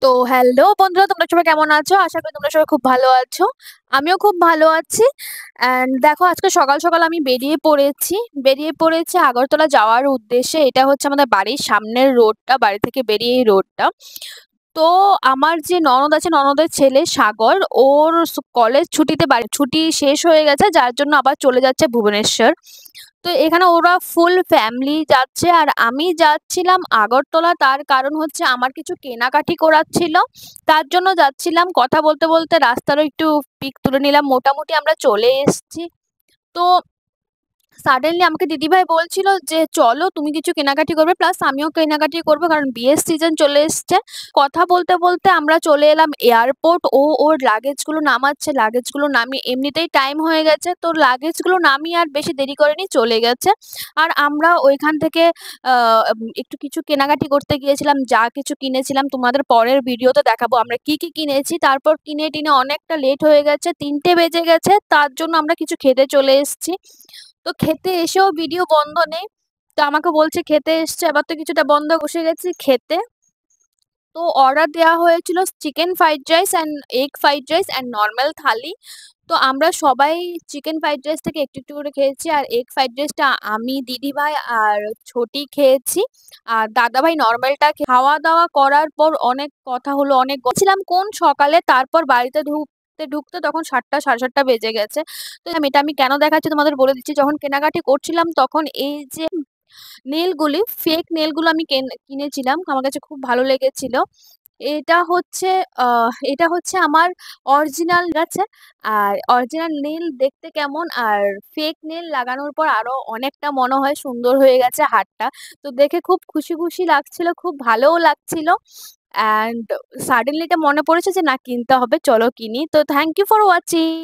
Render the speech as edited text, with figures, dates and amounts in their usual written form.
তো হ্যালো বন্ধুরা, তোমরা সবাই কেমন আছো? আশা করি তোমরা সবাই খুব ভালো আছো। আমিও খুব ভালো আছি। অ্যান্ড দেখো, আজকে সকাল সকাল আমি বেরিয়ে পড়েছি আগরতলা যাওয়ার উদ্দেশ্যে। এটা হচ্ছে আমাদের বাড়ির সামনের রোডটা, বাড়ি থেকে বেরিয়ে এই রোডটা। তো আমার যে ননদ আছে, ননদের ছেলে সাগর, ওর কলেজ ছুটিতে বাড়ি ছুটি শেষ হয়ে গেছে, যার জন্য আবার চলে যাচ্ছে ভুবনেশ্বর। তো এখানে ওরা ফুল ফ্যামিলি যাচ্ছে আর আমি যাচ্ছিলাম আগরতলা। তার কারণ হচ্ছে আমার কিছু কেনাকাটি করার ছিল, তার জন্য যাচ্ছিলাম। কথা বলতে বলতে রাস্তারও একটু পিক তুলে নিলাম। মোটামুটি আমরা চলে এসেছি। তো সাডেনলি আমাকে দিদিভাই বলছিল যে চলো, তুমি কিছু কেনাকাটি করবে প্লাস আমিও কেনাকাটি করবো, কারণ বিয়ের সিজন চলে এসছে। কথা বলতে বলতে আমরা চলে এলাম এয়ারপোর্ট। ও ওর লাগেজগুলো নামাচ্ছে, লাগেজগুলো নামিয়ে এমনিতেই টাইম হয়ে গেছে, তো লাগেজগুলো নামিয়ে আর বেশি দেরি করেনি, চলে গেছে। আর আমরা ওইখান থেকে একটু কিছু কেনাকাটি করতে গিয়েছিলাম। যা কিছু কিনেছিলাম তোমাদের পরের ভিডিওতে দেখাবো আমরা কি কি কিনেছি। তারপর কিনে টিনে অনেকটা লেট হয়ে গেছে, 3টে বেজে গেছে, তার জন্য আমরা কিছু খেতে চলে এসেছি। তো খেতে এসেও ভিডিও বন্ধ নেই। তো আমাকে বলছে খেতে এসছে, আবার তো কিছুটা বন্ধ বসে গেছি খেতে। তো অর্ডার দেওয়া হয়েছিল chicken fried rice and egg fried rice and normal thali. তো আমরা সবাই চিকেন ফ্রাইড রাইস থেকে একটু একটু করে খেয়েছি, আর এগ ফ্রাইড রাইসটা আমি, দিদিভাই আর ছোটি খেয়েছি। আর দাদাভাই নর্মালটা খাওয়া দাওয়া করার পর অনেক কথা হলো, অনেক ছিলাম কোন সকালে। তারপর বাড়িতে ঢুকতে ঢুকতে তখন 7টা, সাড়ে 7টা বেজে গেছে। তো এটা আমি কেন দেখাচ্ছি তোমাদের বলে দিচ্ছি। যখন কেনাকাটি করছিলাম তখন এই যে নেলগুলি, ফেক নেলগুলো আমি কিনেছিলাম, আমার কাছে খুব ভালো লেগেছিল। এটা হচ্ছে আমার অরিজিনাল আছে। আর অরিজিনাল নেল দেখতে কেমন, আর ফেক নেল লাগানোর পর আরো অনেকটা মনে হয় সুন্দর হয়ে গেছে হাতটা। তো দেখে খুব খুশি খুশি লাগছিল, খুব ভালোও লাগছিল। অ্যান্ড সাডেনলি এটা মনে পড়েছে যে না, কিনতে হবে, চলো কিনি। তো থ্যাংক ইউ ফর ওয়াচিং।